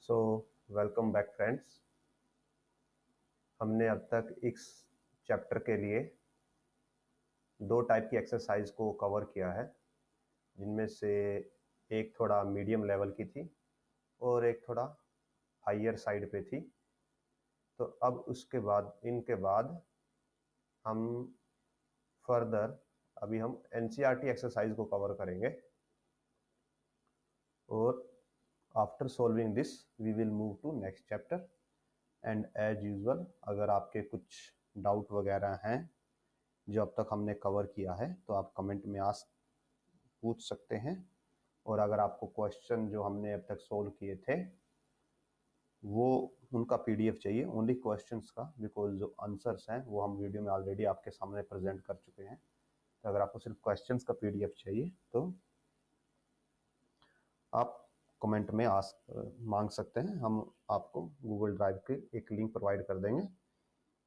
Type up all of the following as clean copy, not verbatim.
So welcome back friends. हमने अब तक इस चैप्टर के लिए दो टाइप की एक्सरसाइज को कवर किया है, जिनमें से एक थोड़ा मीडियम लेवल की थी और एक थोड़ा हायर साइड पे थी। तो अब उसके बाद इनके बाद हम फर्दर अभी हम एनसीईआरटी एक्सरसाइज को कवर करेंगे और after solving this we will move to next chapter. And as usual अगर आपके कुछ डाउट वगैरह हैं जो अब तक हमने कवर किया है तो आप कमेंट में पूछ सकते हैं। और अगर आपको क्वेश्चन जो हमने अब तक सोल्व किए थे वो उनका पीडीएफ चाहिए, ओनली क्वेश्चंस का, बिकॉज जो आंसर्स हैं वो हम वीडियो में ऑलरेडी आपके सामने प्रेजेंट कर चुके हैं। तो अगर आपको सिर्फ क्वेश्चंस का पीडीएफ चाहिए तो आप कमेंट में मांग सकते हैं। हम आपको गूगल ड्राइव के एक लिंक प्रोवाइड कर देंगे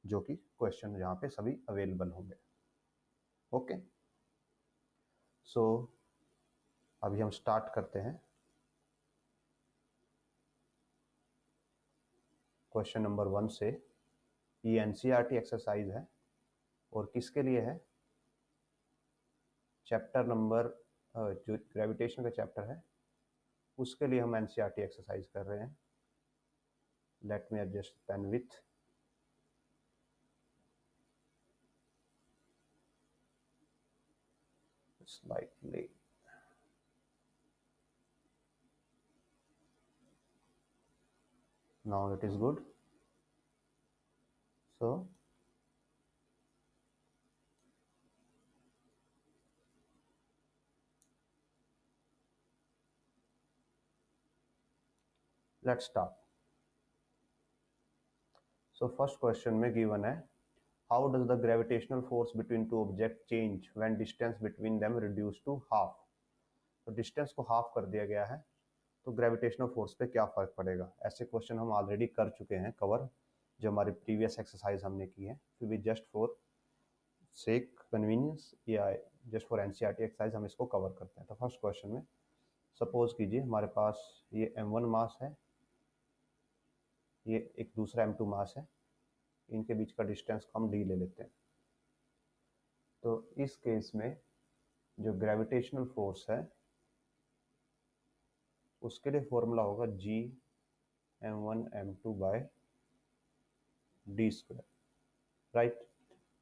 जो कि क्वेश्चन यहाँ पे सभी अवेलेबल होंगे। ओके, सो अभी हम स्टार्ट करते हैं। क्वेश्चन नंबर 1 से। ये एनसीईआरटी एक्सरसाइज है और किसके लिए है? चैप्टर नंबर जो ग्रेविटेशन का चैप्टर है उसके लिए हम एनसीईआरटी एक्सरसाइज कर रहे हैं। Let me adjust pen with slightly. Now it is good. So let's start. So first question में given है, how does the gravitational force between two objects change when distance between them reduced to half? तो distance को half कर दिया गया है तो gravitational force पे क्या फर्क पड़ेगा? ऐसे क्वेश्चन हम ऑलरेडी कर चुके हैं कवर, जो हमारी प्रीवियस एक्सरसाइज हमने की है। फिर भी जस्ट फॉर सेक कन्वीनियंस या जस्ट फॉर एनसीईआरटी एक्सरसाइज हम इसको कवर करते हैं। तो फर्स्ट क्वेश्चन में सपोज कीजिए हमारे पास ये m1 मास है, ये एक दूसरा m2 मास है, इनके बीच का डिस्टेंस को हम d ले लेते हैं। तो इस केस में जो ग्रेविटेशनल फोर्स है उसके लिए फॉर्मूला होगा g m1 m2 by D square, right.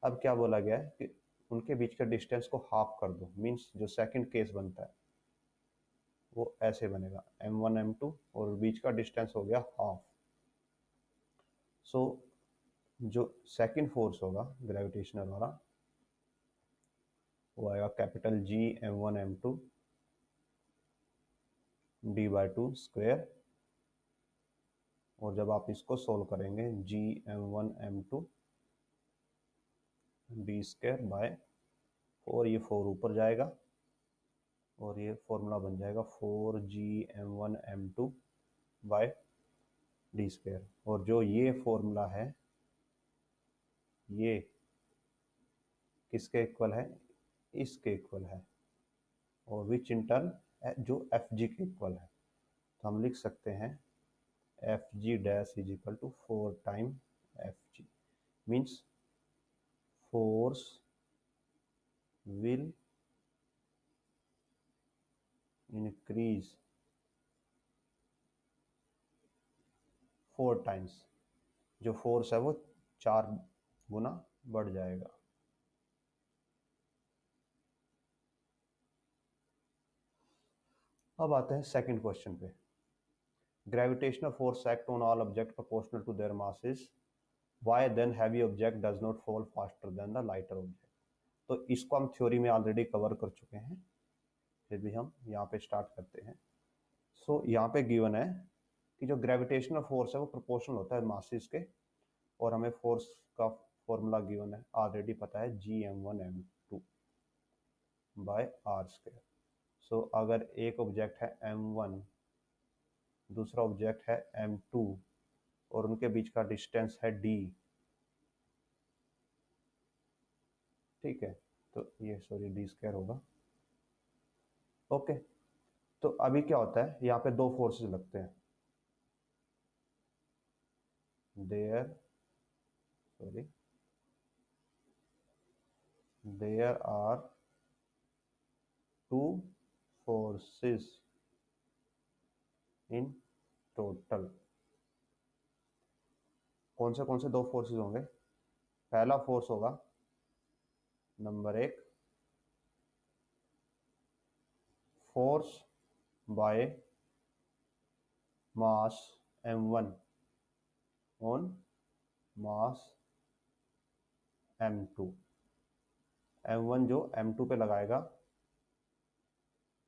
अब क्या बोला गया है कि उनके बीच का डिस्टेंस को हाफ कर दो, मीन्स जो सेकंड केस बनता है वो ऐसे बनेगा m1 m2 और बीच का डिस्टेंस हो गया हाफ। सो जो सेकंड फोर्स होगा ग्रेविटेशनल वाला वो आएगा capital G m1 m2 d/2 square. और जब आप इसको सोल्व करेंगे G m1 m2 d square by 4, ये 4 ऊपर जाएगा और ये फॉर्मूला बन जाएगा 4G m1 m2 by D square. और जो ये फॉर्मूला है ये किसके इक्वल है? इसके इक्वल है, और विच इन टर्न जो एफ जी के इक्वल है। तो हम लिख सकते हैं F G dash is equal to 4 time F G, means force will increase 4 times. जो फोर्स है वो 4 गुना बढ़ जाएगा। अब आते हैं सेकंड क्वेश्चन पे। Gravitational force act on all object proportional to their masses, why then heavy object does not fall faster than the lighter object. तो इसको हम थ्योरी में ऑलरेडी कवर कर चुके हैं, फिर भी हम यहाँ पे स्टार्ट करते हैं। सो यहाँ पे गिवन है कि जो ग्रेविटेशनल फोर्स है वो प्रोपोर्शनल होता है मासेस के, और हमें फोर्स का फॉर्मूला गिवन है ऑलरेडी पता है Gm1 m2 bye R square. सो अगर एक ऑब्जेक्ट है m1, दूसरा ऑब्जेक्ट है m2 और उनके बीच का डिस्टेंस है d, ठीक है, तो ये सॉरी डी स्क्वायर होगा। ओके, तो अभी क्या होता है, यहाँ पे दो फोर्सेस लगते हैं, there sorry there are two forces in total। कौन से दो फोर्सेस होंगे? पहला फोर्स होगा number 1 force by mass m1 on mass m2। m1 जो m2 पे लगाएगा,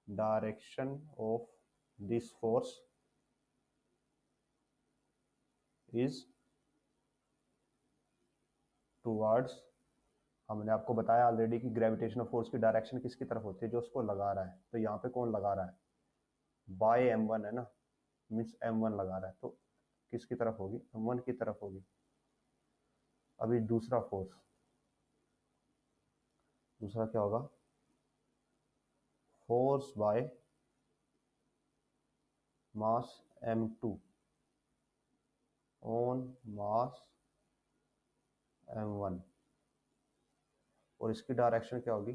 direction of this force is towards, हमने आपको बताया ऑलरेडी कि ग्रेविटेशनल फोर्स की डायरेक्शन किसकी तरफ होती है? जो उसको लगा रहा है। तो यहाँ पे कौन लगा रहा है? बाय m1 है ना, मीन्स m1 लगा रहा है, तो किसकी तरफ होगी? m1 की तरफ होगी। अभी दूसरा फोर्स, दूसरा क्या होगा? Force by mass m2 on mass m1, और इसकी डायरेक्शन क्या होगी?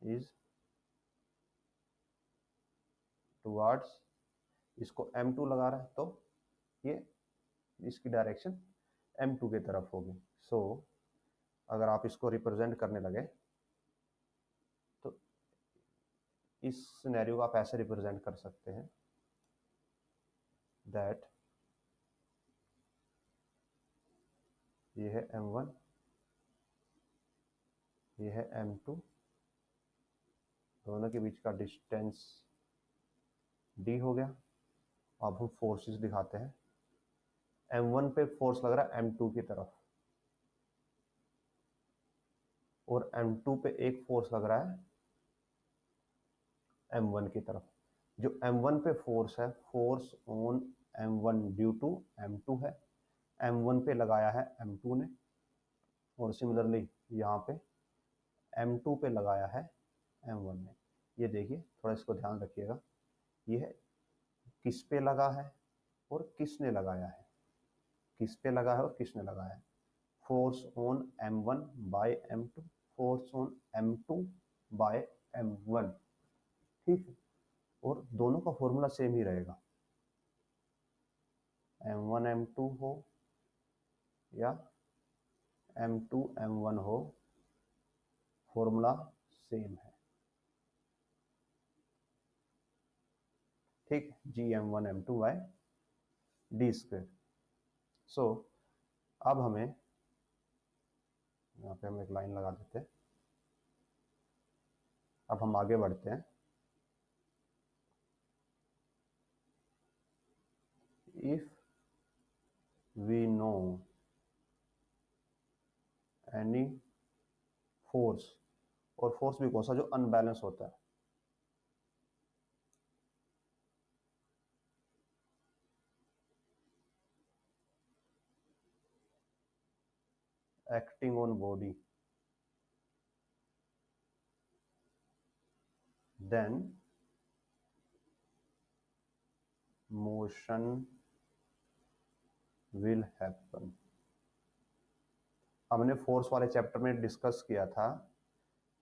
इज टुवर्ड्स, इसको m2 लगा रहा है तो ये इसकी डायरेक्शन m2 की तरफ होगी। सो अगर आप इसको रिप्रेजेंट करने लगे तो इस सिनेरियो को आप ऐसे रिप्रेजेंट कर सकते हैं दैट ये है m1, ये है m2, दोनों के बीच का डिस्टेंस d हो गया। अब हम फोर्सेस दिखाते हैं। m1 पे फोर्स लग रहा है m2 की तरफ, और m2 पे एक फोर्स लग रहा है m1 की तरफ। जो m1 पे फोर्स है, force on m1 due to m2 है, m1 पे लगाया है m2 ने, और सिमिलरली यहाँ पे m2 पे लगाया है m1 ने। ये देखिए, थोड़ा इसको ध्यान रखिएगा, ये है किस पे लगा है और किसने लगाया है, किस पे लगा है और किसने लगाया है। Force on m1 by m2, force on m2 by m1, ठीक है। और दोनों का फॉर्मूला सेम ही रहेगा, m1 m2 हो या m2 m1 हो, फॉर्मूला सेम है, ठीक, gm1 m2 by D square. सो अब हमें यहाँ पे हम एक लाइन लगा देते हैं। अब हम आगे बढ़ते हैं। If we know any force, और फोर्स भी कौन सा? जो अनबैलेंस होता है, acting on body, then motion will happen। हमने फोर्स वाले चैप्टर में डिस्कस किया था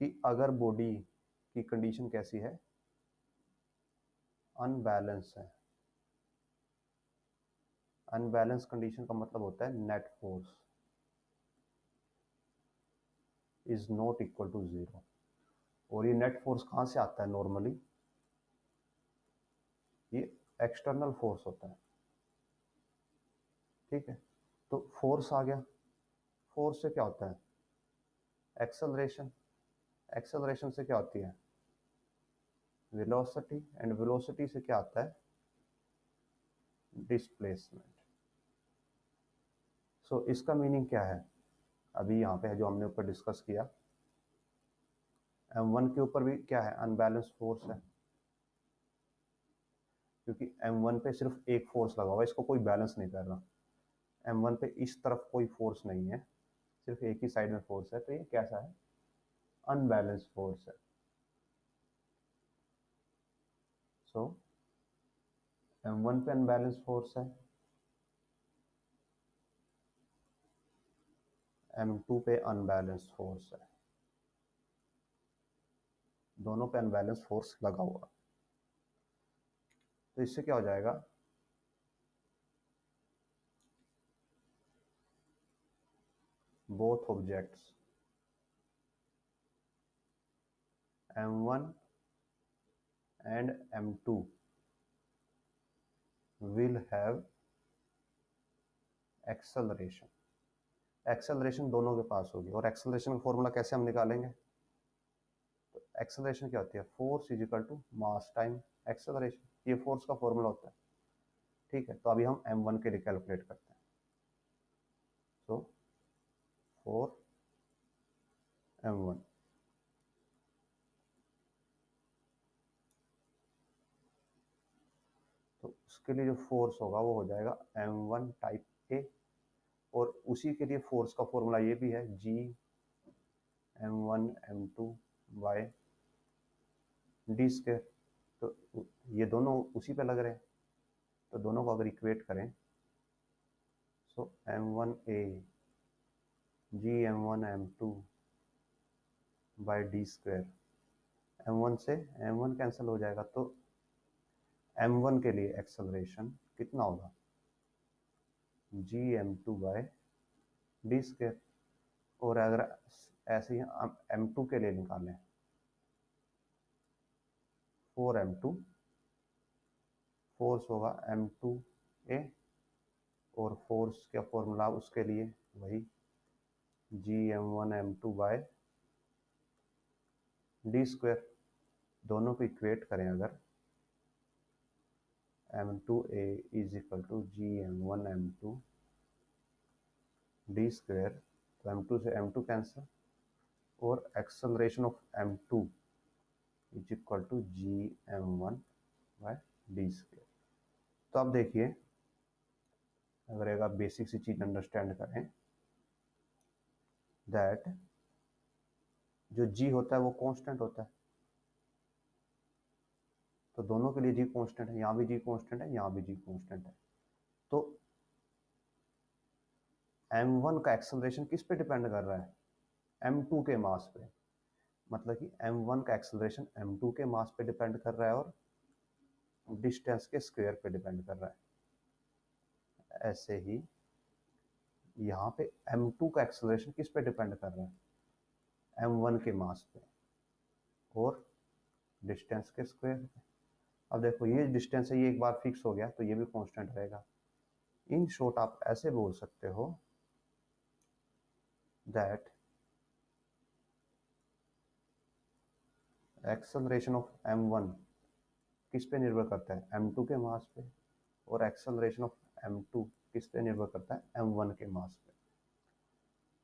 कि अगर बॉडी की कंडीशन कैसी है? अनबैलेंस है। अनबैलेंस कंडीशन का मतलब होता है net force is not equal to 0। और ये नेट फोर्स कहां से आता है? नॉर्मली ये एक्सटर्नल फोर्स होता है, ठीक है। तो फोर्स आ गया, फोर्स से क्या होता है? एक्सेलरेशन, एक्सेलरेशन से क्या होती है? वेलोसिटी, एंड वेलोसिटी से क्या आता है? डिस्प्लेसमेंट। सो इसका मीनिंग क्या है? अभी यहाँ पे है जो हमने ऊपर डिस्कस किया, m1 के ऊपर भी क्या है? अनबैलेंस फोर्स है, क्योंकि m1 पे सिर्फ एक फोर्स लगा हुआ है, इसको कोई बैलेंस नहीं कर रहा। m1 पे इस तरफ कोई फोर्स नहीं है, सिर्फ एक ही साइड में फोर्स है, तो ये कैसा है? अनबैलेंस फोर्स है। सो m1 पे अनबैलेंस फोर्स है, m2 पे अनबैलेंस फोर्स है, दोनों पे अनबैलेंस फोर्स लगा हुआ। तो इससे क्या हो जाएगा, both objects m1 and m2 will have acceleration। Acceleration दोनों के पास होगी, और एक्सेलरेशन का फॉर्मूला कैसे हम निकालेंगे, तो एक्सेलरेशन क्या होती है, force is equal to mass time acceleration, ये फोर्स का फॉर्मूला होता है। ठीक है, तो अभी हम m1 के लिए कैलकुलेट करते हैं। सो 4m1, तो उसके लिए जो फोर्स होगा वो हो जाएगा m1 टाइप ए, और उसी के लिए फोर्स का फॉर्मूला ये भी है, जी m1 m2 by D square. तो ये दोनों उसी पे लग रहे हैं, तो दोनों को अगर इक्वेट करें, so m1 a G m1 m2 by D square, m1 से m1 कैंसिल हो जाएगा, तो m1 के लिए एक्सेलरेशन कितना होगा, जी m2 बाय डी स्क्वायर। और अगर ऐसे ही हम m2 के लिए निकालें, 4m2, फोर्स होगा m2 ए, और फोर्स का फॉर्मूला उसके लिए वही जी m1 m2 by D square. दोनों को इक्वेट करें अगर, m2a is equal to G m1 m2 d square, तो m2 से m2 कैंसिल, और acceleration of m2 is equal to G m1 by D square. तो अब देखिए, अगर एक आप बेसिक सी चीज अंडरस्टैंड करें, दैट जो g होता है वो कांस्टेंट होता है, तो दोनों के लिए जी कांस्टेंट है, यहाँ भी जी कांस्टेंट है, यहाँ भी जी कांस्टेंट है। तो m1 का एक्सेलरेशन किस पे डिपेंड कर रहा है, m2 के मास पे, मतलब कि m1 का एक्सेलरेशन m2 के मास पे डिपेंड कर रहा है, और डिस्टेंस के स्क्वायर पे डिपेंड कर रहा है। ऐसे ही यहाँ पे m2 का एक्सेलरेशन किस पे डिपेंड कर रहा है, m1 के मास पे और डिस्टेंस के स्क्वायर पे। अब देखो, ये डिस्टेंस है, ये एक बार फिक्स हो गया तो ये भी कांस्टेंट रहेगा। इन शॉर्ट आप ऐसे बोल सकते हो दैट एक्सेलरेशन ऑफ m1 किस पे निर्भर करता है, m2 के मास पे, और एक्सेलरेशन ऑफ m2 किस पे निर्भर करता है, m1 के मास पे।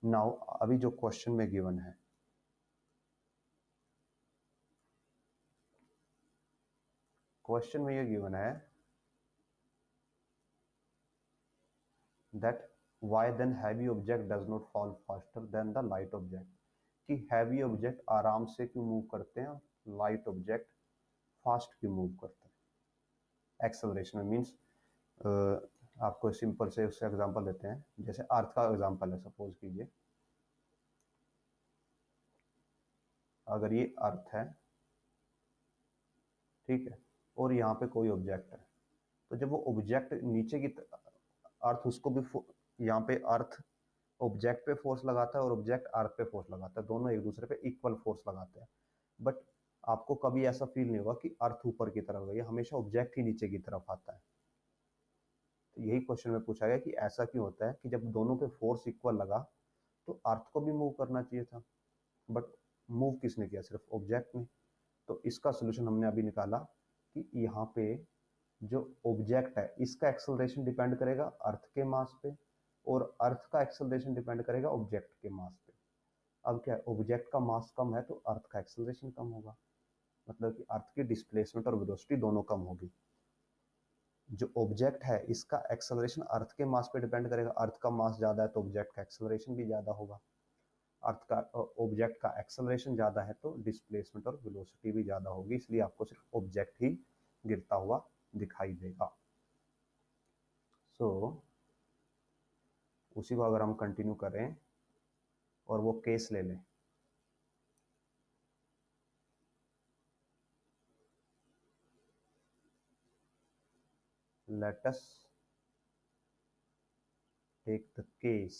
नाउ अभी जो क्वेश्चन में गिवन है, क्वेश्चन में ये गिवन है that why then heavy object does not fall faster than the light object, कि हैवी ऑब्जेक्ट आराम से क्यों मूव करते हैं, लाइट ऑब्जेक्ट फास्ट क्यों मूव करते हैं एक्सेलरेशन में। मीन्स आपको सिंपल से उससे एग्जांपल देते हैं, जैसे अर्थ का एग्जांपल है, सपोज कीजिए अगर ये अर्थ है, ठीक है, और यहाँ पे कोई ऑब्जेक्ट है, तो जब वो ऑब्जेक्ट नीचे की अर्थ उसको भी यहाँ पे अर्थ ऑब्जेक्ट पे फोर्स लगाता है और ऑब्जेक्ट अर्थ पे फोर्स लगाता है, दोनों एक दूसरे पे इक्वल फोर्स लगाते हैं। बट आपको कभी ऐसा फील नहीं होगा कि अर्थ ऊपर की तरफ गई है, हमेशा ऑब्जेक्ट ही नीचे की तरफ आता है। तो यही क्वेश्चन में पूछा गया कि ऐसा क्यों होता है कि जब दोनों पे फोर्स इक्वल लगा तो अर्थ को भी मूव करना चाहिए था, बट मूव किसने किया, सिर्फ ऑब्जेक्ट ने। तो इसका सोल्यूशन हमने अभी निकाला कि यहाँ पे जो ऑब्जेक्ट है इसका एक्सेलरेशन डिपेंड करेगा अर्थ के मास पे, और अर्थ का एक्सेलरेशन डिपेंड करेगा ऑब्जेक्ट के मास पे। अब क्या है, ऑब्जेक्ट का मास कम है तो अर्थ का एक्सेलरेशन कम होगा, मतलब कि अर्थ की डिस्प्लेसमेंट और वेलोसिटी दोनों कम होगी। जो ऑब्जेक्ट है इसका एक्सेलरेशन अर्थ के मास पे डिपेंड करेगा, अर्थ का मास ज्यादा है तो ऑब्जेक्ट का एक्सेलरेशन भी ज्यादा होगा। अर्थ का ऑब्जेक्ट का एक्सेलरेशन ज्यादा है तो डिस्प्लेसमेंट और वेलोसिटी भी ज्यादा होगी, इसलिए आपको सिर्फ ऑब्जेक्ट ही गिरता हुआ दिखाई देगा। सो उसी को अगर हम कंटिन्यू करें और वो केस ले लें, let us take the case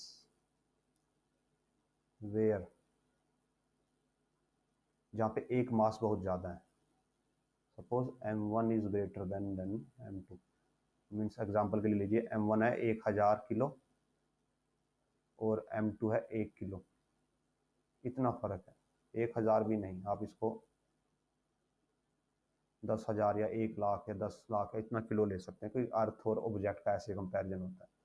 where, जहाँ पे एक मास बहुत ज़्यादा है, suppose m1 is greater than m2, means example के लिए लीजिए m1 है 1000 किलो और m2 है 1 किलो, इतना फर्क है, 1000 भी नहीं, आप इसको 10,000 या 1 लाख या 10 लाख या इतना किलो ले सकते हैं, कोई अर्थ और ऑब्जेक्ट का ऐसे कंपैरिजन होता है।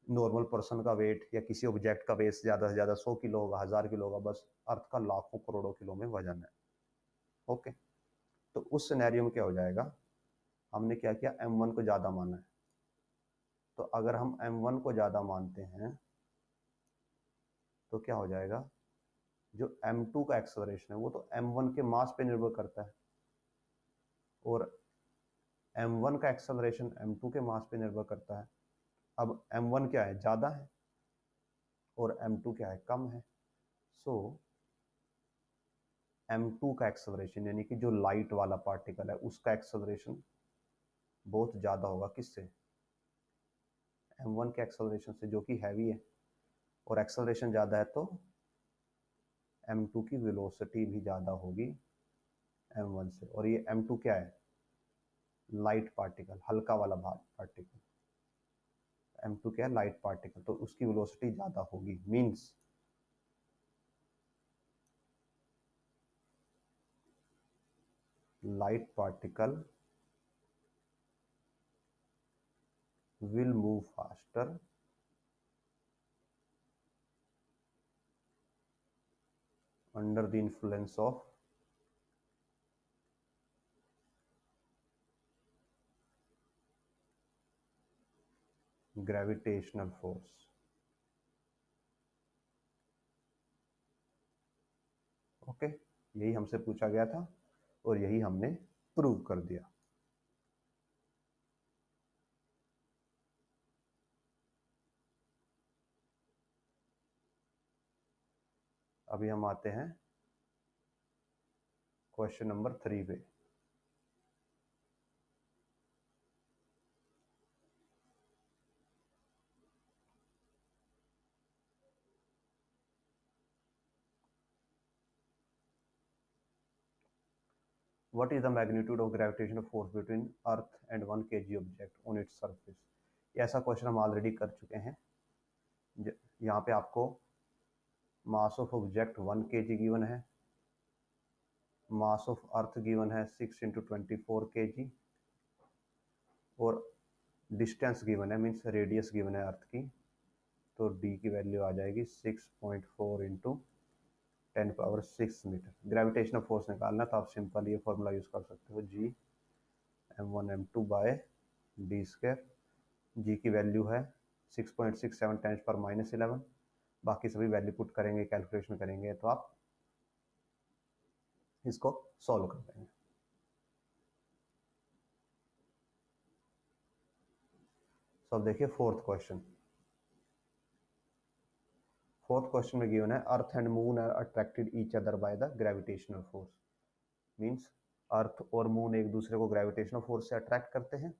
नॉर्मल पर्सन का वेट या किसी ऑब्जेक्ट का वेट ज़्यादा से ज़्यादा 100 किलो होगा, 1000 किलो होगा, बस अर्थ का लाखों करोड़ों किलो में वजन है। ओके, तो उस सिनेरियो में क्या हो जाएगा, हमने क्या किया, m1 को ज़्यादा माना है, तो अगर हम m1 को ज़्यादा मानते हैं तो क्या हो जाएगा, जो m2 का एक्सेलरेशन है वो तो m1 के मास पे निर्भर करता है, और m1 का एक्सेलरेशन m2 के मास पे निर्भर करता है। अब m1 क्या है, ज़्यादा है, और m2 क्या है, कम है। सो m2 का एक्सेलरेशन यानी कि जो लाइट वाला पार्टिकल है उसका एक्सेलरेशन बहुत ज़्यादा होगा, किससे, m1 के एक्सेलरेशन से, जो कि हैवी है, और एक्सेलरेशन ज़्यादा है तो m2 की वेलोसिटी भी ज़्यादा होगी m1 से। और ये m2 क्या है, लाइट पार्टिकल, हल्का वाला पार्टिकल, m2 क्या है, लाइट पार्टिकल, तो उसकी वेलोसिटी ज़्यादा होगी, means light particle will move faster under the influence of gravitational force। Okay, यही हमसे पूछा गया था और यही हमने प्रूव कर दिया। अभी हम आते हैं क्वेश्चन नंबर 3 पे। What is the magnitude of gravitational force between Earth and 1 kg object on its surface? ये ऐसा क्वेश्चन हम ऑलरेडी कर चुके हैं। यहाँ पे आपको मास ऑफ ऑब्जेक्ट 1 kg गिवन है, मास ऑफ अर्थ गिवन है 6 × 24 kg, और डिस्टेंस गिवन है, मीन्स रेडियस गिवन है अर्थ की, तो डी की वैल्यू आ जाएगी 6.4 × 10⁶ मीटर। ग्रेविटेशनल फोर्स निकालना तो आप सिंपल ये फॉर्मूला यूज़ कर सकते हो, G m1 m2 by D square. G की वैल्यू है 6.67 10⁻11, बाकी सभी वैल्यू पुट करेंगे, कैलकुलेशन करेंगे तो आप इसको सॉल्व कर देंगे। सो अब देखिए फोर्थ क्वेश्चन। फोर्थ क्वेश्चन में गिवन है earth and moon are attracted each other by the gravitational force, means earth और मून एक दूसरे को ग्रेविटेशनल फोर्स से अट्रैक्ट करते हैं।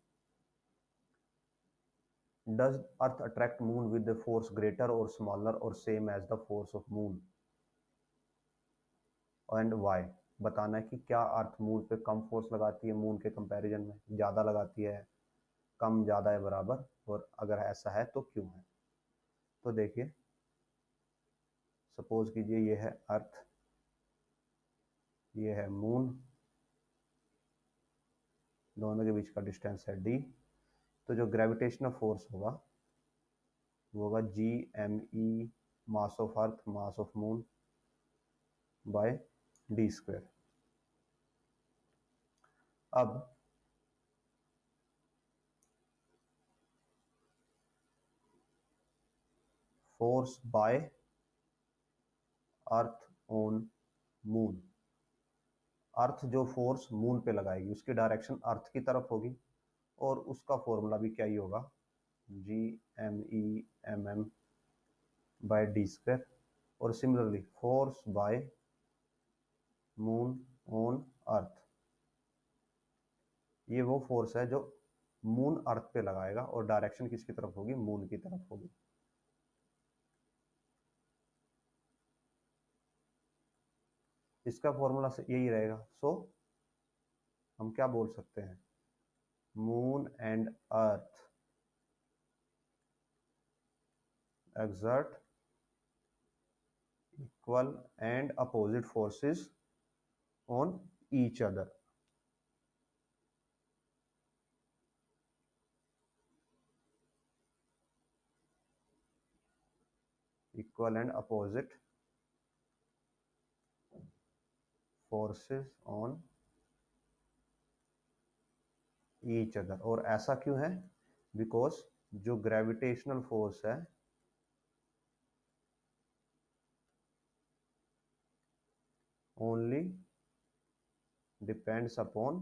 Does Earth attract Moon with the force greater or smaller or same as the force of Moon? And why? बताना है कि क्या अर्थ मून पे कम फोर्स लगाती है मून के कंपैरिजन में, ज़्यादा लगाती है, कम, ज़्यादा है, बराबर, और अगर ऐसा है तो क्यों है। तो देखिए, सपोज कीजिए ये है अर्थ, ये है मून, दोनों के बीच का डिस्टेंस है d, तो जो ग्रेविटेशनल फोर्स होगा वो होगा G_m_E mass of earth mass of moon by D square. अब force by earth on moon, earth जो फोर्स मून पे लगाएगी उसकी डायरेक्शन अर्थ की तरफ होगी, और उसका फॉर्मूला भी क्या ही होगा, GME/MM बाय डी स्क्वायर। और similarly force by moon on earth, ये वो फोर्स है जो मून अर्थ पे लगाएगा और डायरेक्शन किसकी तरफ होगी, मून की तरफ होगी। इसका फॉर्मूला यही रहेगा। सो हम क्या बोल सकते हैं, moon and earth exert equal and opposite forces on each other. Equal and opposite forces on each other। और ऐसा क्यों है, बिकॉज जो ग्रेविटेशनल फोर्स है only depends upon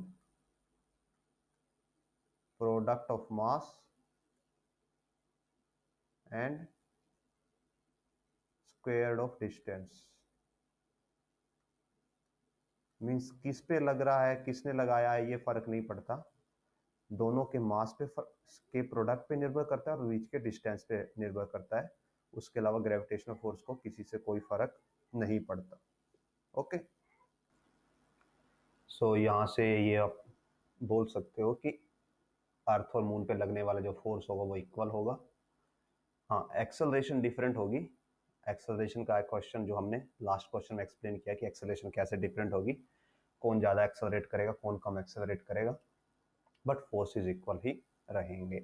product of mass and squared of distance। Means किस पे लग रहा है, किसने लगाया है, ये फर्क नहीं पड़ता, दोनों के मास पे के प्रोडक्ट पे निर्भर करता है और बीच के डिस्टेंस पे निर्भर करता है। उसके अलावा ग्रेविटेशनल फोर्स को किसी से कोई फर्क नहीं पड़ता। ओके, सो यहाँ से ये आप बोल सकते हो कि अर्थ और मून पे लगने वाला जो फोर्स होगा वो इक्वल होगा। हाँ, एक्सेलरेशन डिफरेंट होगी। एक्सेलरेशन का क्वेश्चन जो हमने लास्ट क्वेश्चन में एक्सप्लेन किया कि एक्सेलरेशन कैसे डिफरेंट होगी, कौन ज़्यादा एक्सेलरेट करेगा, कौन कम एक्सेलरेट करेगा, बट फोर्सेस इक्वल ही रहेंगे।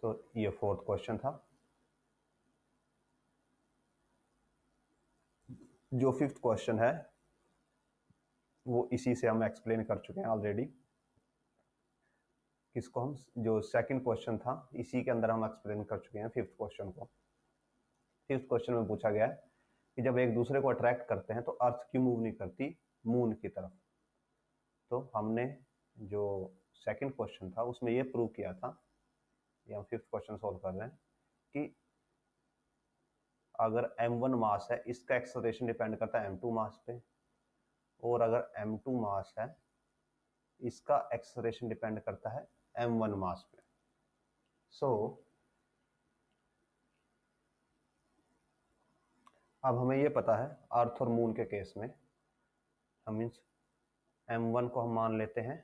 सो ये फोर्थ क्वेश्चन था। जो फिफ्थ क्वेश्चन है वो इसी से हम एक्सप्लेन कर चुके हैं ऑलरेडी। किसको, हम जो सेकंड क्वेश्चन था इसी के अंदर हम एक्सप्लेन कर चुके हैं फिफ्थ क्वेश्चन को। फिफ्थ क्वेश्चन में पूछा गया है कि जब एक दूसरे को अट्रैक्ट करते हैं तो अर्थ क्यों मूव नहीं करती मून की तरफ। तो हमने जो सेकंड क्वेश्चन था उसमें ये प्रूव किया था, ये हम फिफ्थ क्वेश्चन सोल्व कर रहे हैं, कि अगर m1 मास है इसका एक्सेलरेशन डिपेंड करता है m2 मास पे, और अगर m2 मास है इसका एक्सेलरेशन डिपेंड करता है m1 मास पे। सो अब हमें ये पता है अर्थ और मून के केस में हम मीन्स m1 को हम मान लेते हैं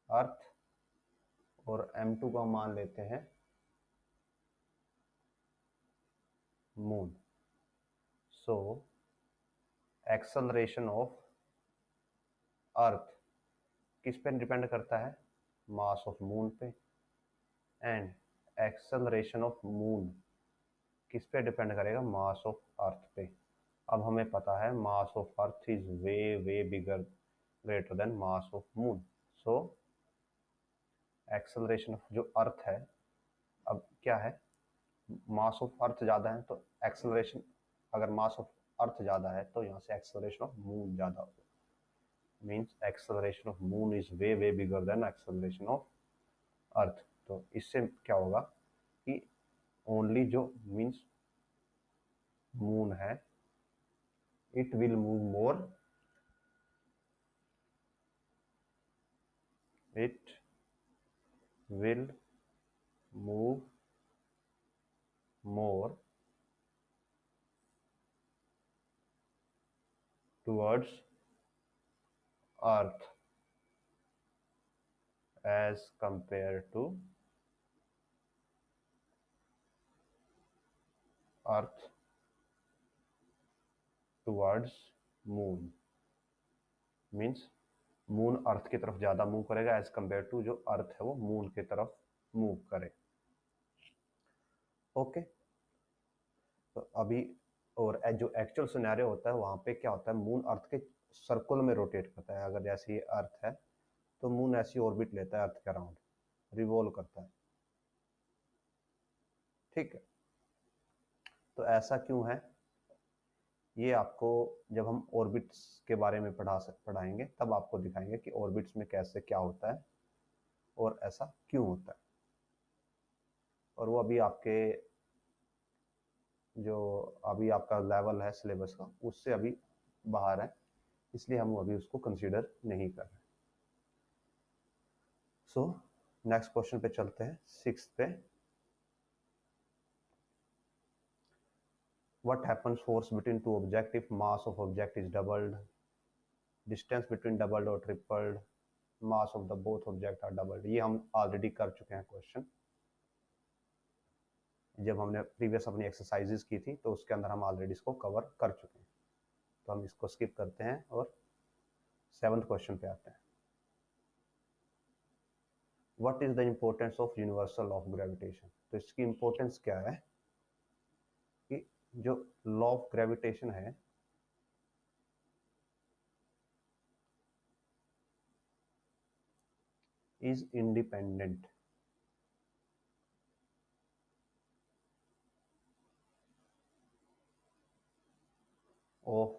अर्थ और m2 को हम मान लेते हैं moon. So acceleration of earth किस पे डिपेंड करता है, मास ऑफ मून पे, एंड एक्सेलरेशन ऑफ मून किस पे डिपेंड करेगा, मास ऑफ अर्थ पे। अब हमें पता है मास of earth is way way bigger greater then mass of moon. So acceleration of जो अर्थ है, अब क्या है, मास ऑफ अर्थ ज़्यादा है तो एक्सेलरेशन, अगर मास ऑफ अर्थ ज़्यादा है तो यहाँ से एक्सेलरेशन ऑफ मून ज़्यादा होगा। Means acceleration of moon is way way bigger than acceleration of earth. तो इससे क्या होगा कि ओनली जो मीन्स मून है it will move more, it will move more towards earth as compared to earth towards moon। Means moon earth की तरफ ज़्यादा मूव करेगा एज कम्पेयर टू जो अर्थ है वो मून की तरफ मूव करे। ओके, तो अभी और जो एक्चुअल सिनेरियो होता है वहाँ पे क्या होता है, मून अर्थ के सर्कुल में रोटेट करता है। अगर जैसे ये अर्थ है तो मून ऐसी ऑर्बिट लेता है अर्थ के अराउंड, रिवॉल्व करता है, ठीक है। तो ऐसा क्यों है, ये आपको जब हम ऑर्बिट्स के बारे में पढ़ाएंगे तब आपको दिखाएंगे कि ऑर्बिट्स में कैसे क्या होता है और ऐसा क्यों होता है। और वो अभी आपके जो अभी आपका लेवल है सिलेबस का उससे अभी बाहर है, इसलिए हम अभी उसको कंसीडर नहीं कर रहे। सो नेक्स्ट क्वेश्चन पे चलते हैं, 6th पे। What happens force between two objects if mass of object is doubled, distance between doubled or tripled, mass of the both object are doubled। ये हम ऑलरेडी कर चुके हैं क्वेश्चन, जब हमने प्रीवियस अपनी एक्सरसाइजेस की थी तो उसके अंदर हम ऑलरेडी इसको कवर कर चुके हैं, तो हम इसको स्किप करते हैं और 7th क्वेश्चन पे आते हैं। What is the importance of universal law of gravitation. तो इसकी इम्पोर्टेंस क्या है कि जो लॉ ऑफ ग्रेविटेशन है is independent of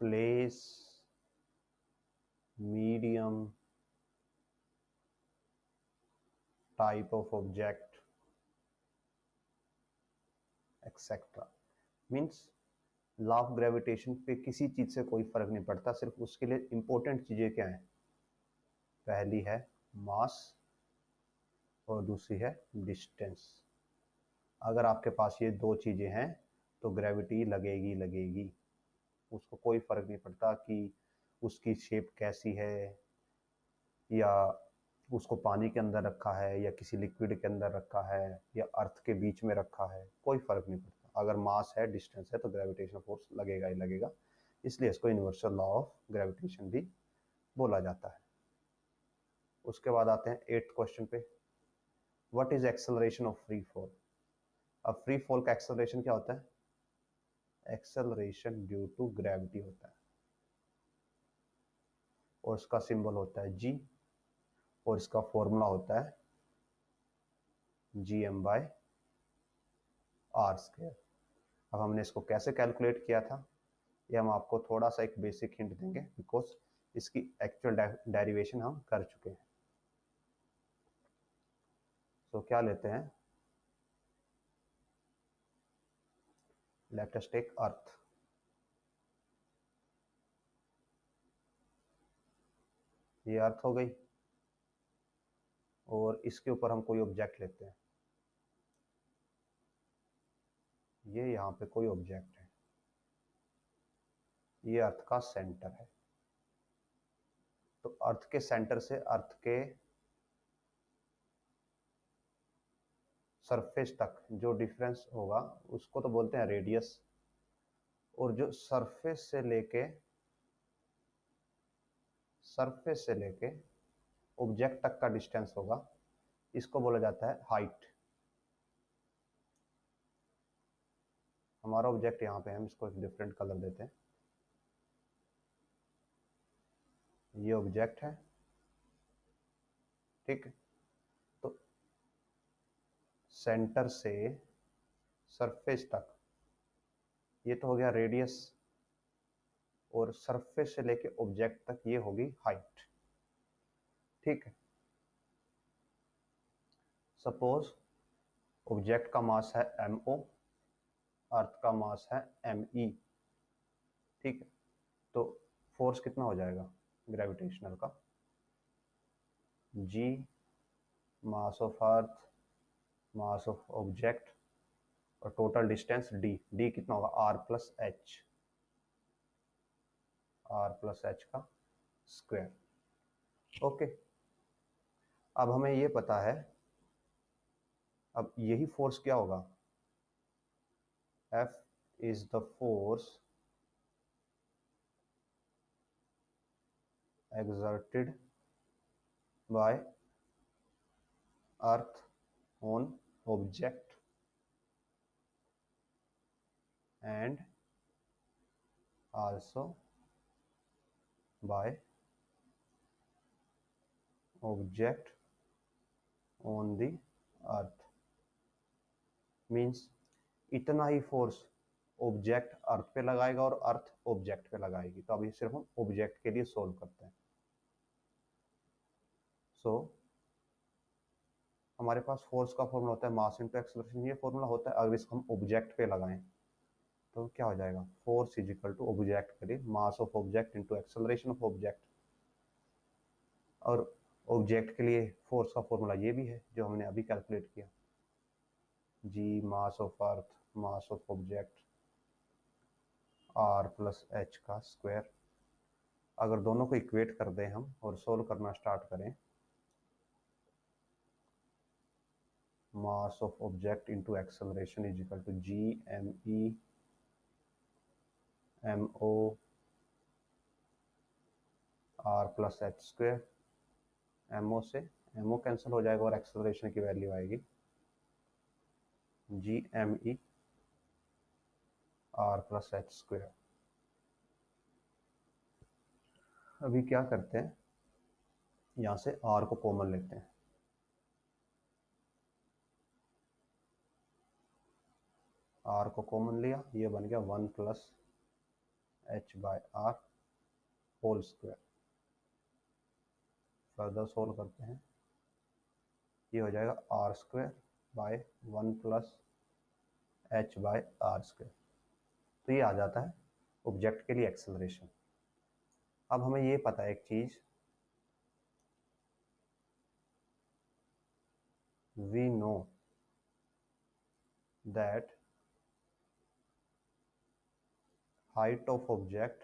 place, medium, type of object, etc। Means law of gravitation पे किसी चीज से कोई फर्क नहीं पड़ता, सिर्फ उसके लिए इंपॉर्टेंट चीजें क्या हैं, पहली है मास और दूसरी है डिस्टेंस। अगर आपके पास ये दो चीजें हैं तो ग्रेविटी लगेगी लगेगी, उसको कोई फर्क नहीं पड़ता कि उसकी शेप कैसी है, या उसको पानी के अंदर रखा है या किसी लिक्विड के अंदर रखा है या अर्थ के बीच में रखा है, कोई फर्क नहीं पड़ता। अगर मास है डिस्टेंस है तो ग्रेविटेशन फोर्स लगेगा ही लगेगा, इसलिए इसको यूनिवर्सल लॉ ऑफ ग्रेविटेशन भी बोला जाता है। उसके बाद आते हैं 8th क्वेश्चन पे। What is acceleration of free fall. अब फ्री फॉल का एक्सेलरेशन क्या होता है, एक्सेलरेशन ड्यू टू ग्रेविटी होता है, और इसका सिंबल होता है जी, और इसका फॉर्मूला होता है gm/r²। अब हमने इसको कैसे कैलकुलेट किया था, ये हम आपको थोड़ा सा एक बेसिक हिंट देंगे, बिकॉज इसकी एक्चुअल डेरिवेशन हम कर चुके हैं। तो क्या लेते हैं, लेट अस टेक अर्थ। ये अर्थ हो गई, और इसके ऊपर हम कोई ऑब्जेक्ट लेते हैं, ये यहाँ पे कोई ऑब्जेक्ट है, ये अर्थ का सेंटर है। तो अर्थ के सेंटर से अर्थ के सरफेस तक जो डिफरेंस होगा उसको तो बोलते हैं रेडियस, और जो सरफेस से लेके ऑब्जेक्ट तक का डिस्टेंस होगा इसको बोला जाता है हाइट। हमारा ऑब्जेक्ट यहाँ पे हम इसको एक डिफरेंट कलर देते हैं, ये ऑब्जेक्ट है, ठीक। तो सेंटर से सरफेस तक ये तो हो गया रेडियस, और सरफेस से लेके ऑब्जेक्ट तक ये होगी हाइट, ठीक है। सपोज ऑब्जेक्ट का मास है mo, अर्थ का मास है me, ठीक है। तो फोर्स कितना हो जाएगा ग्रेविटेशनल का, g mass of earth, mass of object, और टोटल डिस्टेंस d कितना होगा r+h का स्क्वायर। ओके, अब हमें ये पता है, अब यही फोर्स क्या होगा, F is the force exerted by earth on object and also by object on the earth। Means इतना ही फोर्स ऑब्जेक्ट अर्थ पे लगाएगा और अर्थ ऑब्जेक्ट पे लगाएगी। तो अभी सिर्फ हम ऑब्जेक्ट के लिए सोल्व करते हैं। सो हमारे पास फोर्स का फॉर्मूला होता है मास इनटू एक्सेलरेशन, ये फॉर्मूला होता है। अगर इसको हम ऑब्जेक्ट पे लगाएं तो क्या हो जाएगा, force is equal to object के लिए mass of object into acceleration of object. और ऑब्जेक्ट के लिए फोर्स का फॉर्मूला ये भी है जो हमने अभी कैलकुलेट किया, G mass of earth mass of object R plus H का स्क्वायर। अगर दोनों को इक्वेट कर दें हम और सोल्व करना स्टार्ट करें, mass of object into acceleration is equal to G M E M O R plus H square. M O से एम ओ कैंसिल हो जाएगा और एक्सेलरेशन की वैल्यू आएगी G M E R plus H square. अभी क्या करते हैं, यहाँ से आर को कॉमन लेते हैं, आर को कॉमन लिया, ये बन गया 1 plus H by R whole square. Further solve करते हैं, ये हो जाएगा R square by 1 plus H by R square. तो ये आ जाता है ऑब्जेक्ट के लिए एक्सेलरेशन। अब हमें ये पता है एक चीज, we know that height of object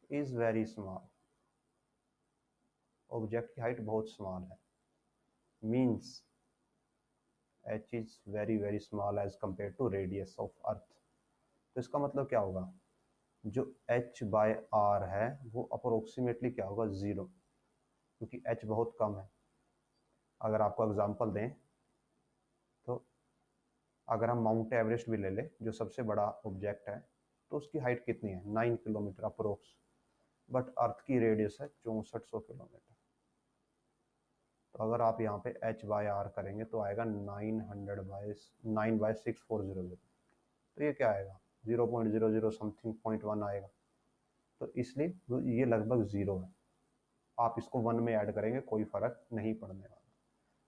is very small। Object की हाइट बहुत स्मॉल है, मीन्स h is very very small as compared to radius of earth। तो इसका मतलब क्या होगा, जो h बाय r है वो अप्रोक्सीमेटली क्या होगा, 0, क्योंकि h बहुत कम है। अगर आपको एग्जांपल दें तो अगर हम माउंट एवरेस्ट भी ले लें जो सबसे बड़ा ऑब्जेक्ट है, तो उसकी हाइट कितनी है, 9 किलोमीटर अप्रोक्स, बट अर्थ की रेडियस है 6400 किलोमीटर। तो अगर आप यहाँ पे h बाय आर करेंगे तो आएगा 9/6,400। तो ये क्या आएगा, 0.00 समथिंग 0.1 आएगा। तो इसलिए ये लगभग 0 है। आप इसको 1 में ऐड करेंगे कोई फर्क नहीं पड़ने वाला।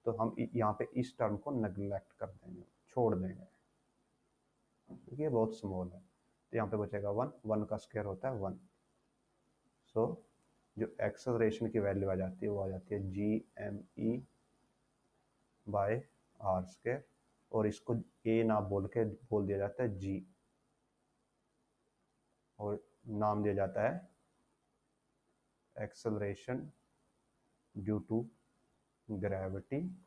तो हम यहाँ पे इस टर्म को नेग्लेक्ट कर देंगे, छोड़ देंगे, क्योंकि ये बहुत स्मॉल है। तो यहाँ पे बचेगा 1, 1 का स्क्वायर होता है 1। सो जो एक्सेलरेशन की वैल्यू आ जाती है वो आ जाती है G M E by R square, और इसको ए ना बोल के बोल दिया जाता है जी, और नाम दिया जाता है एक्सेलरेशन ड्यू टू ग्रेविटी।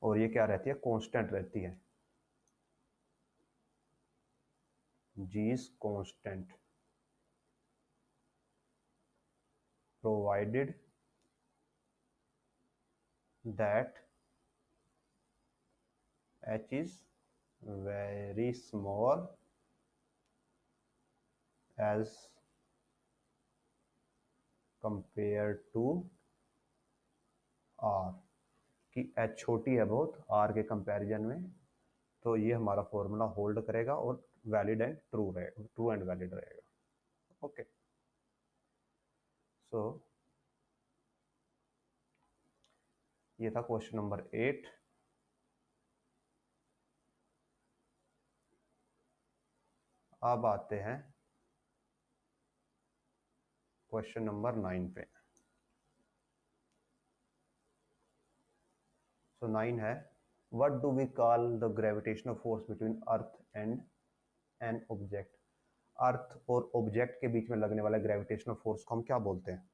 और ये क्या रहती है, कांस्टेंट रहती है, G is constant provided that h is very small as compared to r, कि h छोटी है बहुत r के कंपैरिजन में। तो ये हमारा फॉर्मूला होल्ड करेगा और वैलिड एंड ट्रू रहेगा, ट्रू एंड वैलिड रहेगा। ओके, सो ये था क्वेश्चन नंबर 8। अब आते हैं क्वेश्चन नंबर 9 पे। सो 9 है, what do we call the gravitational force between earth and an object. Earth और ऑब्जेक्ट के बीच में लगने वाला ग्रेविटेशनल फोर्स को हम क्या बोलते हैं।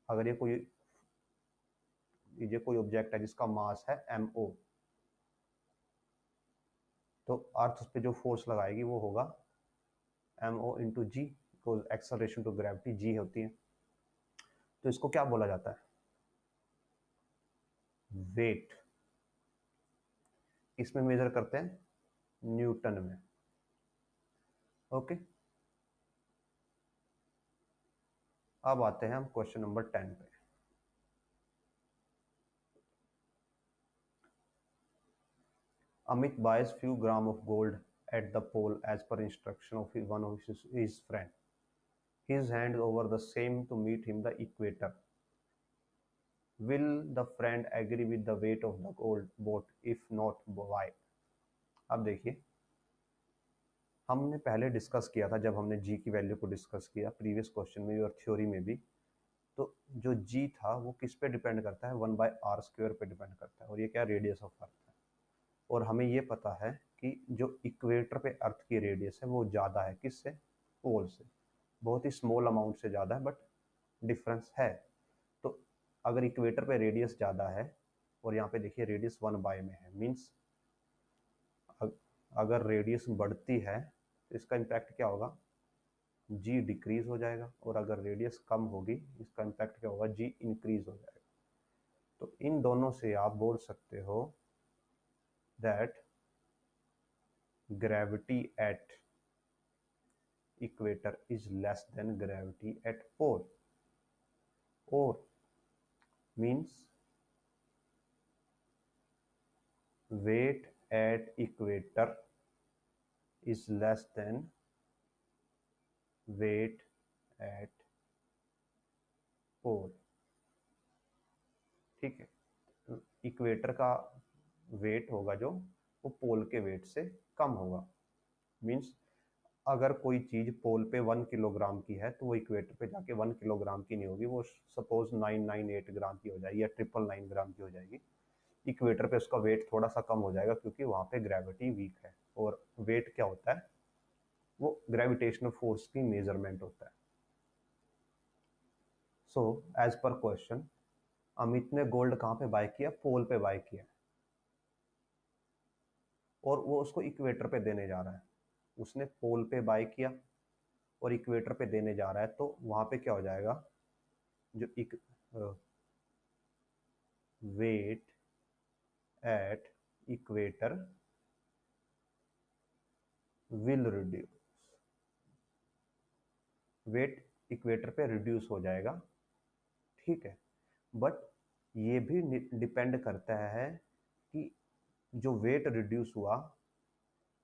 अगर ये कोई ऑब्जेक्ट है जिसका मास है MO, तो अर्थ उस पर जो फोर्स लगाएगी वो होगा MO into G, because acceleration to gravity G होती है। तो इसको क्या बोला जाता है, वेट। इसमें मेजर करते हैं न्यूटन में। ओके, अब आते हैं हम क्वेश्चन नंबर 10 पे। Amit buys few gram of gold at the pole as per instruction of one of his friend. His hand over the same to meet him the equator. Will the friend agree with the weight of the gold boat? If not, why? अब देखिए, हमने पहले discuss किया था जब हमने जी की value को डिस्कस किया प्रीवियस क्वेश्चन में भी और थ्योरी में भी, तो जो जी था वो किस पे डिपेंड करता है, 1/r² पे डिपेंड करता है, और ये क्या, रेडियस ऑफ अर्थ है। और हमें ये पता है कि जो इक्वेटर पे अर्थ की रेडियस है वो ज़्यादा है किससे, पोल से, बहुत ही स्मॉल अमाउंट से ज़्यादा है, बट डिफरेंस है। तो अगर इक्वेटर पे रेडियस ज़्यादा है और यहाँ पे देखिए रेडियस 1/, में है, मीन्स अगर रेडियस बढ़ती है तो इसका इम्पैक्ट क्या होगा, जी डिक्रीज हो जाएगा, और अगर रेडियस कम होगी इसका इम्पैक्ट क्या होगा, जी इंक्रीज हो जाएगा। तो इन दोनों से आप बोल सकते हो that gravity eight equator is less than gravity at pole, or means weight at equator is less than weight at pole। ठीक है, इक्वेटर का वेट होगा जो वो पोल के वेट से कम होगा। मीन्स अगर कोई चीज़ पोल पे 1 किलोग्राम की है तो वो इक्वेटर पे जाके 1 किलोग्राम की नहीं होगी, वो सपोज 998 ग्राम की हो जाएगी या 999 ग्राम की हो जाएगी। इक्वेटर पे उसका वेट थोड़ा सा कम हो जाएगा क्योंकि वहाँ पे ग्रेविटी वीक है, और वेट क्या होता है, वो ग्रेविटेशनल फोर्स की मेजरमेंट होता है। So as per question, Amit ने गोल्ड कहाँ पे बाय किया, पोल पे बाय किया, और वो उसको इक्वेटर पे देने जा रहा है। उसने पोल पे बाय किया और इक्वेटर पे देने जा रहा है, तो वहाँ पे क्या हो जाएगा, जो weight at equator will reduce, weight equator पे रिड्यूस हो जाएगा। ठीक है, बट ये भी डिपेंड करता है कि जो वेट रिड्यूस हुआ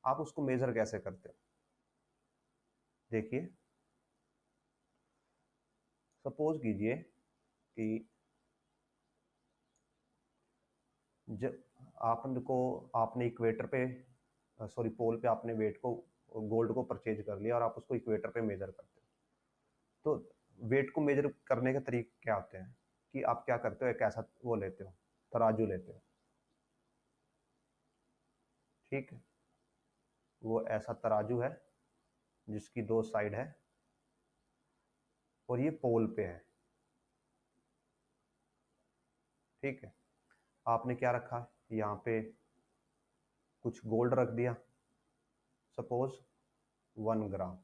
आप उसको मेजर कैसे करते हो। देखिए, सपोज कीजिए कि जब आपने इक्वेटर पे सॉरी पोल पे आपने वेट को, गोल्ड को परचेज कर लिया और आप उसको इक्वेटर पे मेजर करते हो, तो वेट को मेजर करने के तरीके क्या होते हैं कि आप क्या करते हो, एक ऐसा वो लेते हो, तराजू लेते हो। ठीक है, वो ऐसा तराजू है जिसकी 2 साइड है और ये पोल पे है। ठीक है, आपने क्या रखा, यहाँ पे कुछ गोल्ड रख दिया, सपोज 1 ग्राम।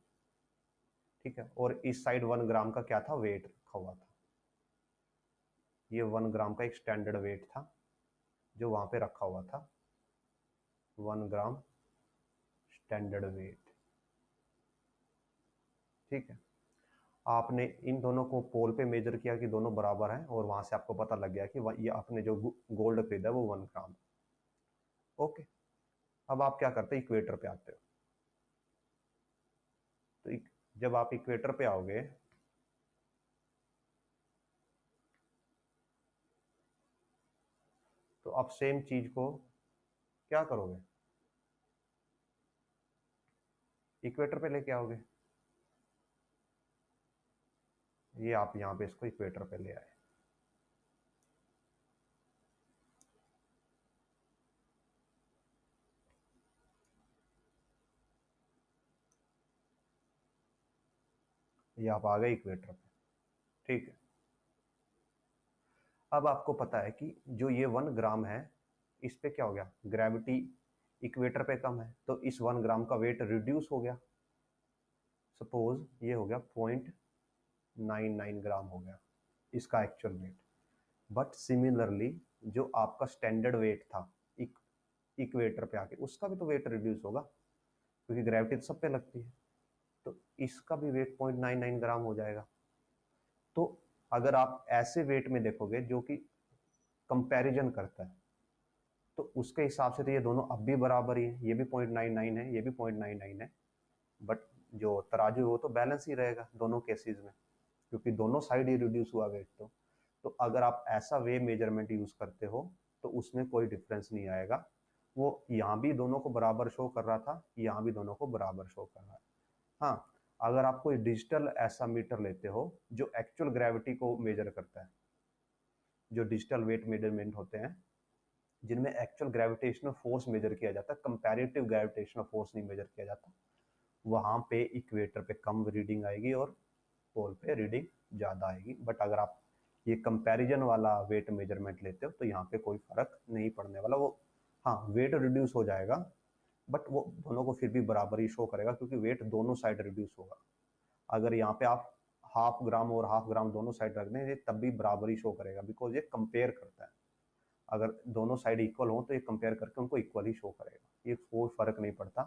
ठीक है, और इस साइड 1 ग्राम का क्या था, वेट रखा हुआ था। ये 1 ग्राम का एक स्टैंडर्ड वेट था जो वहां पे रखा हुआ था, 1 ग्राम स्टैंडर्ड वेट। ठीक है, आपने इन दोनों को पोल पे मेजर किया कि दोनों बराबर हैं, और वहां से आपको पता लग गया कि ये आपने जो गोल्ड खरीदा वो 1 ग्राम। ओके, अब आप क्या करते हैं, इक्वेटर पे आते हो। तो जब आप इक्वेटर पे आओगे तो आप सेम चीज को क्या करोगे, इक्वेटर पे लेके आओगे। ये आप यहाँ पे इसको इक्वेटर पे ले आए। ये आप आ गए इक्वेटर पे। ठीक है, अब आपको पता है कि जो ये 1 ग्राम है इस पे क्या हो गया, ग्रेविटी इक्वेटर पे कम है, तो इस 1 ग्राम का वेट रिड्यूस हो गया। सपोज ये हो गया 0.99 ग्राम हो गया इसका एक्चुअल वेट। बट सिमिलरली जो आपका स्टैंडर्ड वेट था इक्वेटर पे आके, उसका भी तो वेट रिड्यूस होगा क्योंकि ग्रेविटी तो सब पे लगती है, तो इसका भी वेट 0.99 ग्राम हो जाएगा। तो अगर आप ऐसे वेट में देखोगे जो कि कंपैरिजन करता है, तो उसके हिसाब से तो ये दोनों अब भी बराबर ही है, ये भी 0.99 है, ये भी 0.99 है, बट जो तराजू है वो तो बैलेंस ही रहेगा दोनों केसेस में, क्योंकि दोनों साइड ही रिड्यूस हुआ वेट। तो अगर आप ऐसा वे मेजरमेंट यूज करते हो तो उसमें कोई डिफरेंस नहीं आएगा, वो यहाँ भी दोनों को बराबर शो कर रहा था, यहाँ भी दोनों को बराबर शो कर रहा है। हाँ, अगर आप कोई डिजिटल ऐसा मीटर लेते हो जो एक्चुअल ग्रेविटी को मेजर करता है, जो डिजिटल वेट मेजरमेंट होते हैं जिनमें एक्चुअल ग्रेविटेशनल फोर्स मेजर किया जाता है, कंपैरेटिव ग्रेविटेशनल फोर्स नहीं मेजर किया जाता, वहां पे इक्वेटर पे कम रीडिंग आएगी और पोल पे रीडिंग ज़्यादा आएगी। बट अगर आप ये कंपैरिजन वाला वेट मेजरमेंट लेते हो तो यहाँ पे कोई फर्क नहीं पड़ने वाला। वो हाँ, वेट रिड्यूस हो जाएगा बट वो दोनों को फिर भी बराबर ही शो करेगा, क्योंकि वेट दोनों साइड रिड्यूस होगा। अगर यहाँ पे आप हाफ ग्राम और हाफ ग्राम दोनों साइड रख दें तब भी बराबर ही शो करेगा, बिकॉज ये कंपेयर करता है। अगर दोनों साइड इक्वल हो तो ये कंपेयर करके उनको इक्वल ही शो करेगा, ये कोई फर्क नहीं पड़ता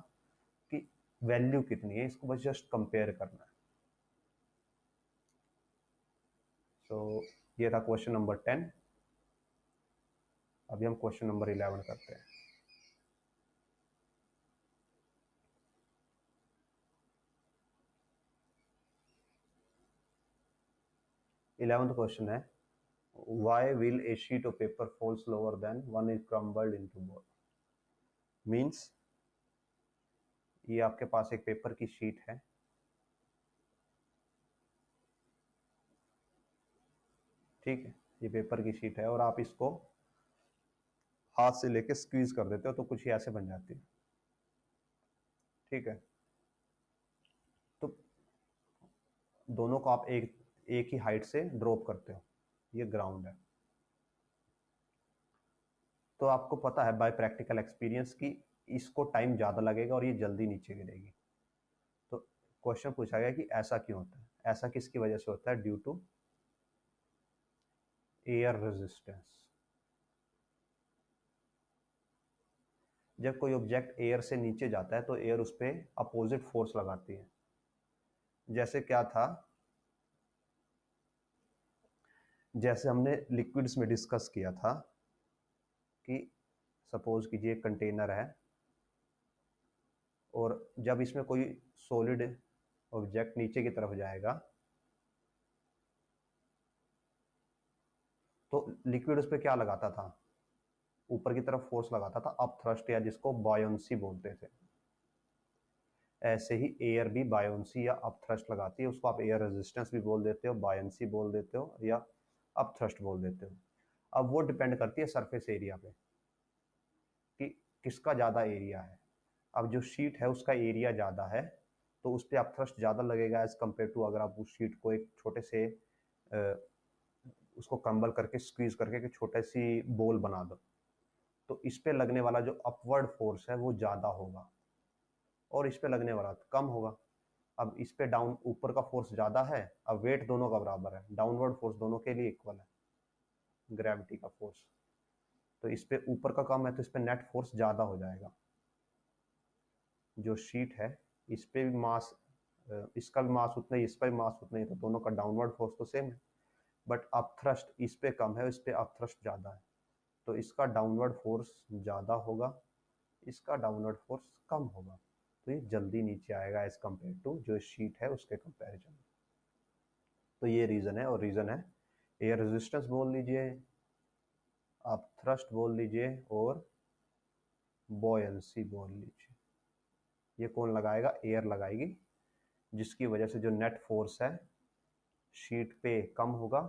कि वैल्यू कितनी है, इसको बस जस्ट कंपेयर करना है। तो ये था क्वेश्चन नंबर 10। अभी हम क्वेश्चन नंबर 11 करते हैं। 11th क्वेश्चन है, why will a sheet of paper fall slower than one is crumbled into ball? Means ये आपके पास एक पेपर की शीट है, ठीक है, ये पेपर की शीट है और आप इसको हाथ से लेके स्क्वीज कर देते हो तो कुछ ही ऐसे बन जाती है, ठीक है। तो दोनों को आप एक ही हाइट से ड्रॉप करते हो, ये ग्राउंड है। तो आपको पता है बाय प्रैक्टिकल एक्सपीरियंस कि इसको टाइम ज़्यादा लगेगा और ये जल्दी नीचे गिरेगी। तो क्वेश्चन पूछा गया कि ऐसा क्यों होता है, ऐसा किसकी वजह से होता है? Due to air resistance. जब कोई ऑब्जेक्ट एयर से नीचे जाता है तो एयर उस पर अपोजिट फोर्स लगाती है। जैसे क्या था, जैसे हमने लिक्विड्स में डिस्कस किया था कि सपोज कीजिए एक कंटेनर है और जब इसमें कोई सॉलिड ऑब्जेक्ट नीचे की तरफ जाएगा तो लिक्विड उस पर क्या लगाता था? ऊपर की तरफ फोर्स लगाता था, अप थ्रस्ट, या जिसको बायोन्सी बोलते थे। ऐसे ही एयर भी बायोन्सी या अप थ्रस्ट लगाती है, उसको आप एयर रेजिस्टेंस भी बोल देते हो, बायोन्सी बोल देते हो या अप थ्रस्ट बोल देते हो। अब वो डिपेंड करती है सरफेस एरिया पे कि किसका ज़्यादा एरिया है। अब जो शीट है उसका एरिया ज़्यादा है तो उस पर अप थ्रस्ट ज़्यादा लगेगा एज कम्पेयर टू अगर आप उस शीट को एक छोटे से उसको क्रम्बल करके स्क्वीज करके एक छोटे सी बोल बना दो, तो इस पे लगने वाला जो अपवर्ड फोर्स है वो ज़्यादा होगा और इस पे लगने वाला कम होगा। अब इस पे डाउन ऊपर का फोर्स ज़्यादा है, अब वेट दोनों का बराबर है, डाउनवर्ड फोर्स दोनों के लिए इक्वल है, ग्रेविटी का फोर्स। तो इस पे ऊपर का कम है तो इस पे नेट फोर्स ज़्यादा हो जाएगा। जो शीट है इस पे भी मास, इसका भी मास उतना ही, इसका भी मास उतना ही, तो दोनों का डाउनवर्ड फोर्स तो सेम है, बट अप थ्रस्ट इस पे कम है, इस पे अप थ्रस्ट ज़्यादा है, तो इसका डाउनवर्ड फोर्स ज़्यादा होगा, इसका डाउनवर्ड फोर्स कम होगा, तो ये जल्दी नीचे आएगा एज कम्पेयर टू जो शीट है उसके कंपैरिजन में। तो ये रीज़न है, और रीज़न है एयर रेजिस्टेंस बोल लीजिए, आप थ्रस्ट बोल लीजिए और बॉयंसी बोल लीजिए। ये कौन लगाएगा? एयर लगाएगी, जिसकी वजह से जो नेट फोर्स है शीट पे कम होगा,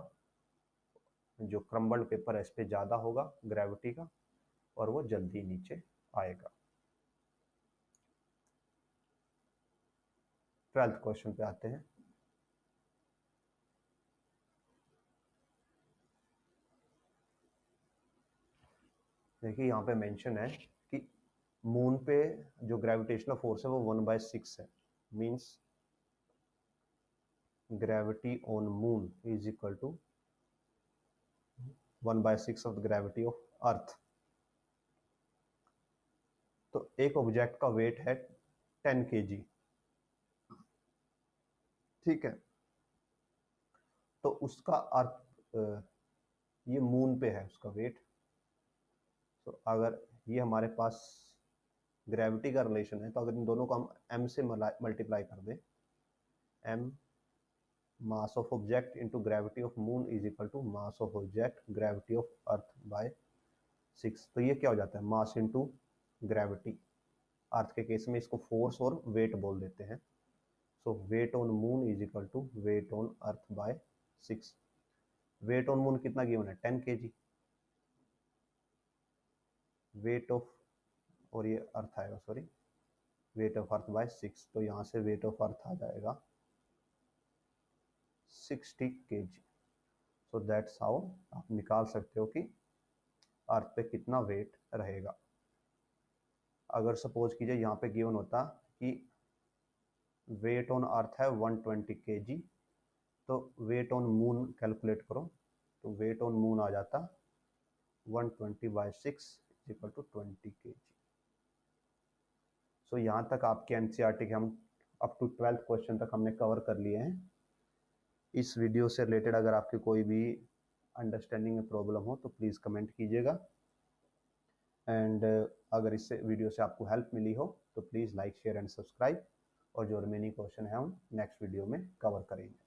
जो क्रम्बल्ड पेपर है इस पे ज़्यादा होगा ग्रेविटी का, और वो जल्दी नीचे आएगा। 12th क्वेश्चन पे आते हैं। देखिए यहाँ पे मेंशन है कि मून पे जो ग्रेविटेशनल फोर्स है वो 1/6 है, means gravity on moon is equal to 1/6 of the gravity of earth. तो एक ऑब्जेक्ट का वेट है 10 kg, ठीक है, तो उसका अर्थ ये मून पे है उसका वेट, तो अगर ये हमारे पास ग्रेविटी का रिलेशन है, तो अगर इन दोनों को हम m से मल्टीप्लाई कर दें, m mass of object into gravity of moon is equal to mass of object gravity of earth by 6, तो ये क्या हो जाता है, मास इनटू ग्रेविटी। अर्थ के केस में इसको फोर्स और वेट बोल देते हैं। So weight on moon is equal to weight on earth by 6। Weight on moon कितना गिवन है, 10 kg। वेट ऑफ, और ये अर्थ आएगा, sorry, weight of earth by 6, तो यहाँ से वेट ऑफ अर्थ आ जाएगा 60 kg। सो दैट्स हाउ आप निकाल सकते हो कि अर्थ पे कितना वेट रहेगा। अगर सपोज कीजिए यहाँ पे गिवन होता कि वेट ऑन अर्थ है 120 kg, तो वेट ऑन मून कैलकुलेट करो, तो वेट ऑन मून आ जाता 120/6 इक्वल टू 20 kg। सो यहाँ तक आपके एनसीईआरटी के हम अप टू 12th क्वेश्चन तक हमने कवर कर लिए हैं। इस वीडियो से रिलेटेड अगर आपकी कोई भी अंडरस्टैंडिंग में प्रॉब्लम हो तो प्लीज़ कमेंट कीजिएगा। एंड अगर इससे वीडियो से आपको हेल्प मिली हो तो please like share and subscribe, और जो रिमेनिंग क्वेश्चन है हम नेक्स्ट वीडियो में कवर करेंगे।